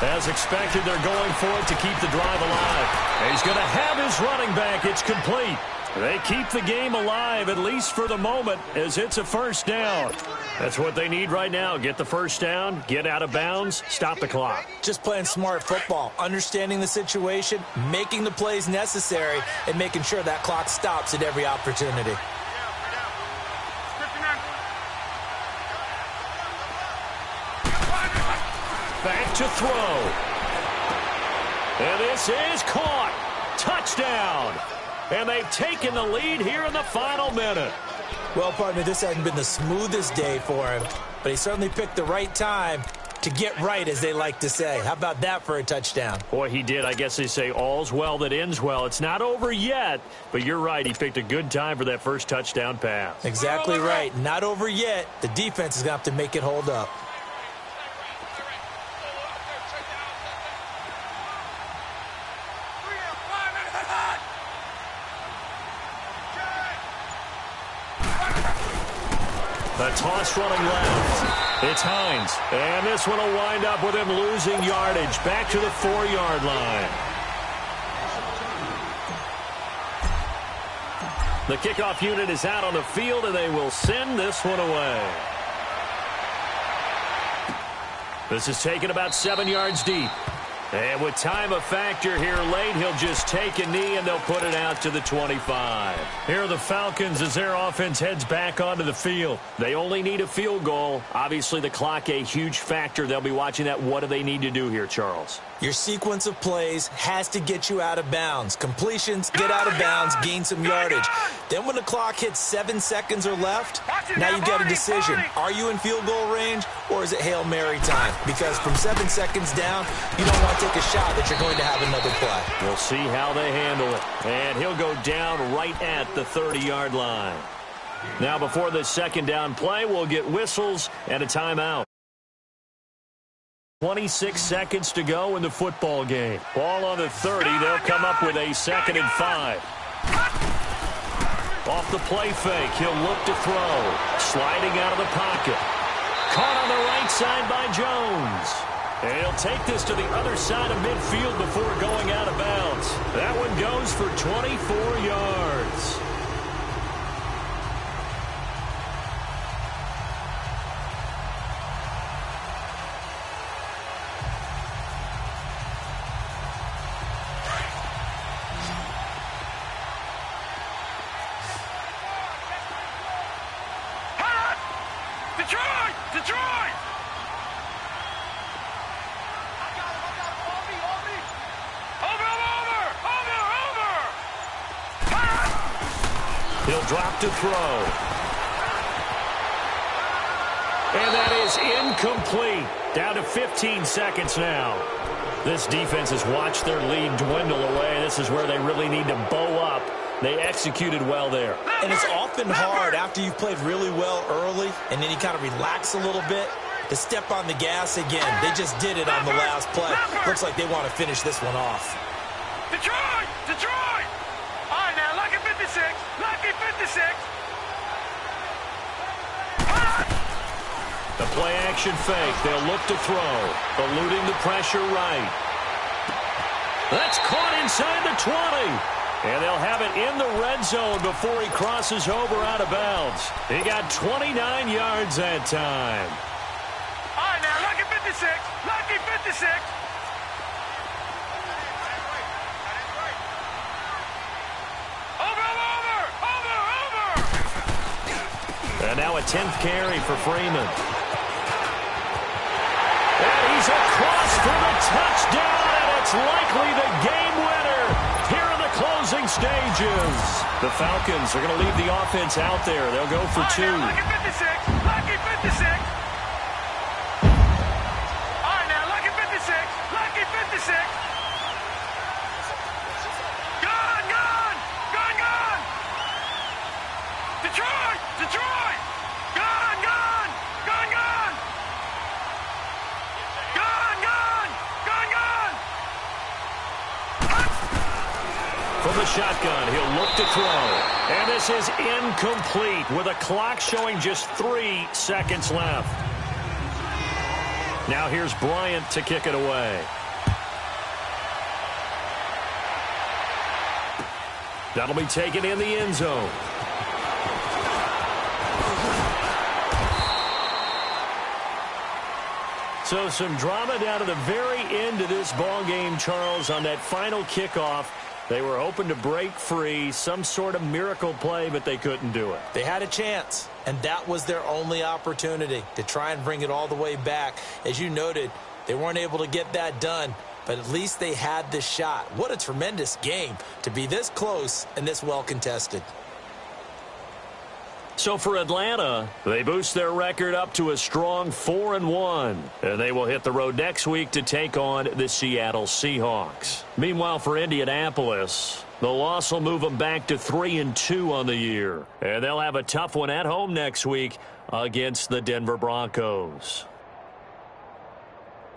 As expected, they're going for it to keep the drive alive. He's going to have his running back. It's complete. They keep the game alive, at least for the moment, as it's a 1st down. That's what they need right now. Get the 1st down, get out of bounds, stop the clock. Just playing smart football, understanding the situation, making the plays necessary, and making sure that clock stops at every opportunity. Back to throw. And this is caught. Touchdown. And they've taken the lead here in the final minute. Well, partner, this hasn't been the smoothest day for him, but he certainly picked the right time to get right, as they like to say. How about that for a touchdown? Boy, he did. I guess they say all's well that ends well. It's not over yet, but you're right. He picked a good time for that first touchdown pass. Exactly right. Not over yet. The defense is going to have to make it hold up. The toss running left. It's Hines. And this one will wind up with him losing yardage. Back to the 4-yard line. The kickoff unit is out on the field, and they will send this one away. This is taken about 7 yards deep. And with time a factor here late, he'll just take a knee and they'll put it out to the 25. Here are the Falcons as their offense heads back onto the field. They only need a field goal. Obviously, the clock a huge factor. They'll be watching that. What do they need to do here, Charles? Your sequence of plays has to get you out of bounds. Completions, get out of bounds, gain some yardage. Then when the clock hits 7 seconds or left, now you've got a decision. Are you in field goal range or is it Hail Mary time? Because from 7 seconds down, you don't want to take a shot that you're going to have another play. We'll see how they handle it. And he'll go down right at the 30-yard line. Now before this second down play, we'll get whistles and a timeout. 26 seconds to go in the football game. Ball on the 30. They'll come up with a 2nd and 5. Off the play fake. He'll look to throw. Sliding out of the pocket. Caught on the right side by Jones. And he'll take this to the other side of midfield before going out of bounds. That one goes for 24 yards. Detroit! He'll drop to throw. And that is incomplete. Down to 15 seconds now. This defense has watched their lead dwindle away. This is where they really need to bow up They executed well there. And it's often hard after you've played really well early and then you kind of relax a little bit to step on the gas again. They just did it on the last play. Looks like they want to finish this one off. Detroit! Detroit! All right, now, lucky 56. Lucky 56. The play-action fake. They'll look to throw. Eluding the pressure right. That's caught inside the 20. And they'll have it in the red zone before he crosses over out of bounds. He got 29 yards that time. All right, now, lucky 56. Lucky 56. Over. And now a 10th carry for Freeman. And he's across for the touchdown, and it's likely the game winner here in the closing stages. The Falcons are going to leave the offense out there. They'll go for two. All right, now, lucky 56. Lucky 56. All right, now, lucky 56. Lucky 56. Gone. Detroit! Gone. From the shotgun, he'll look to throw. And this is incomplete with a clock showing just 3 seconds left. Now here's Bryant to kick it away. That'll be taken in the end zone. So some drama down to the very end of this ball game, Charles, on that final kickoff. They were hoping to break free, some sort of miracle play, but they couldn't do it. They had a chance, and that was their only opportunity to try and bring it all the way back. As you noted, they weren't able to get that done, but at least they had the shot. What a tremendous game to be this close and this well contested. So for Atlanta, they boost their record up to a strong 4-1. And they will hit the road next week to take on the Seattle Seahawks. Meanwhile, for Indianapolis, the loss will move them back to 3-2 on the year. And they'll have a tough one at home next week against the Denver Broncos.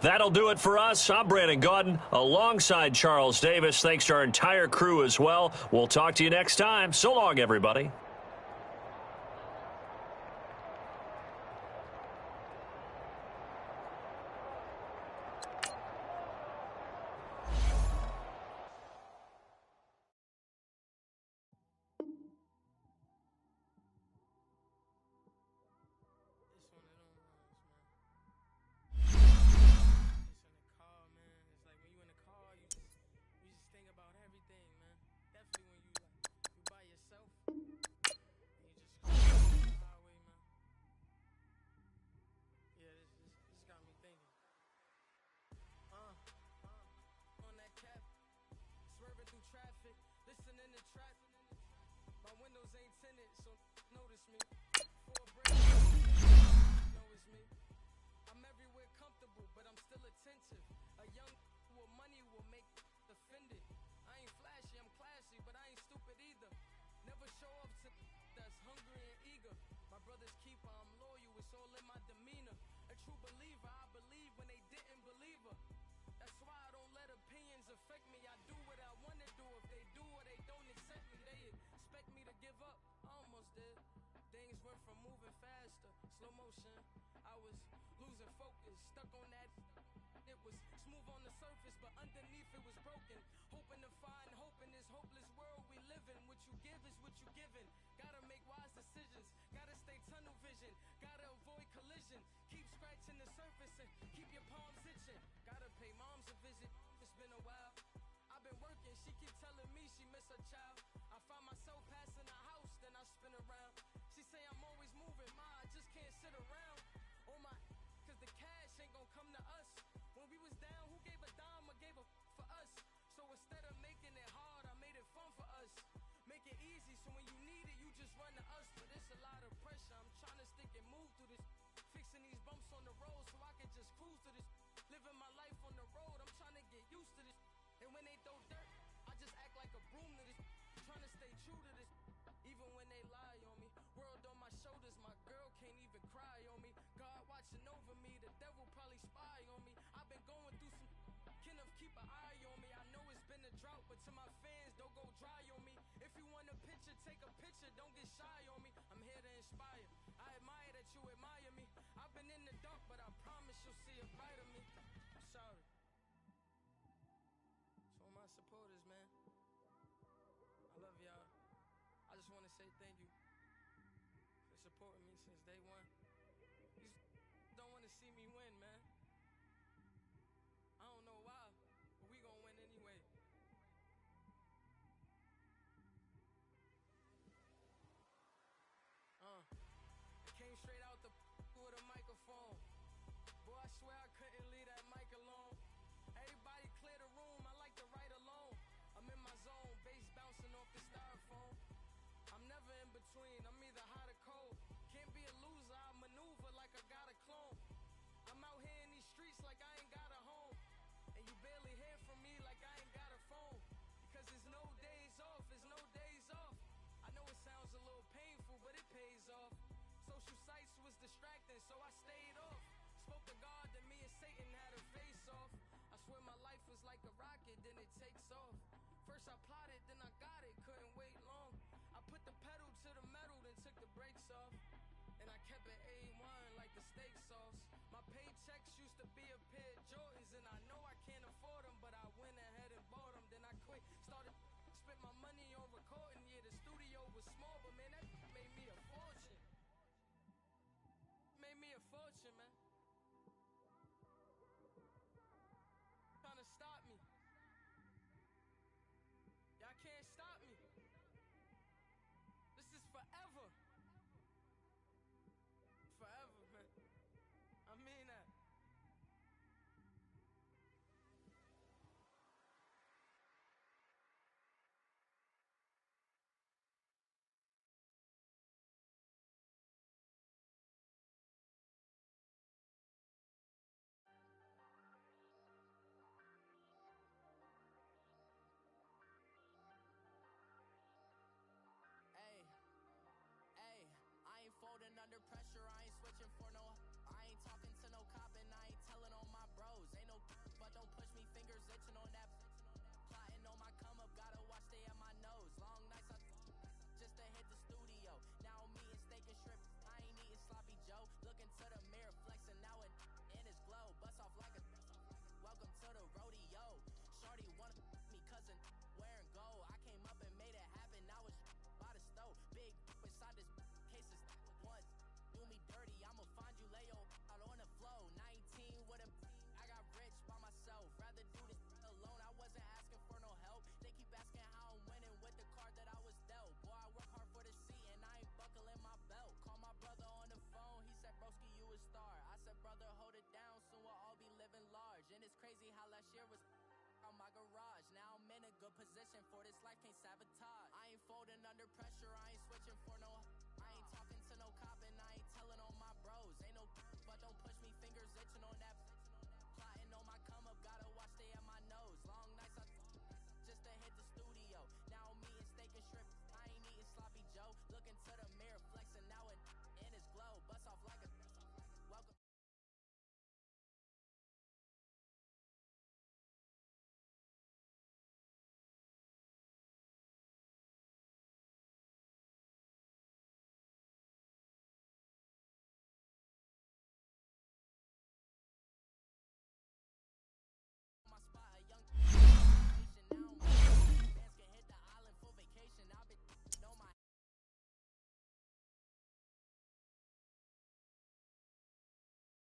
That'll do it for us. I'm Brandon Gaudin alongside Charles Davis. Thanks to our entire crew as well. We'll talk to you next time. So long, everybody. And when they throw dirt, I just act like a broom to this, trying to stay true But to my fans, don't go dry on me. If you want a picture, take a picture, don't get shy on me. I'm here to inspire. I admire that you admire me. I've been in the dark, but I promise you'll see a brighter me. I'm sorry. So my supporters, man, I love y'all. I just want to say thank you for supporting me since day one. You don't want to see me win, man. I don't know why, but we gonna win anyway. I came straight out the with a microphone. Boy, I swear I couldn't leave that mic alone. Everybody clear the room, I like to write alone. I'm in my zone, bass bouncing off the styrofoam. I'm never in between, I'm either hot or cold. Can't be a loser, I maneuver like I got a clone. I'm out here in these streets like I ain't got a home. And you barely hear from me like I ain't got a phone. Because there's no days off, there's no days off. I know it sounds a little painful, but it pays off. Social sites was distracting, so I stayed off. Spoke to God that me and Satan had a face off. I swear my life was like a rocket, then it takes off. First I plotted, then I got it, couldn't wait long. I put the pedal to the metal, then took the brakes off. And I kept it A1 like the steak sauce. My paychecks used to be a pair of Jordans, and I know I can't afford them, but I went ahead and bought them. Then I quit, started spent my money on recording. Yeah, the studio was small, but man, that made me a fortune. Made me a fortune, man. Trying to stop me. Y'all can't stop me. This is forever. Forever, man. I mean that. Hey, I ain't folding under pressure, I ain't switching for no. I ain't talking to no cop and I ain't telling on my bros. Ain't no but don't push me, fingers itching on that. Plotting on my come up, gotta watch stay at my nose. Long nights I just to hit the studio. Now I'm eating steak and shrimp, I ain't eating sloppy Joe. Looking to the mirror, flexing now it in his glow. Bust off like a welcome to the rodeo. Shorty wanna me cousin wearing gold. I came up and made it happen, now it's by the stove. Big inside this cases once do me dirty, I'ma find you lay your out on the floor. 19 with a I got rich by myself, rather do this alone. I wasn't asking for no help, they keep asking how I'm winning with the card that I was dealt. Boy, I work hard for the seat and I ain't buckling my belt. Call my brother on the phone, he said broski you a star. I said brother hold it down, soon we'll all be living large. And it's crazy how last year was on my garage. Now I'm in a good position for this life, can't sabotage. I ain't folding under pressure, I ain't switching for no.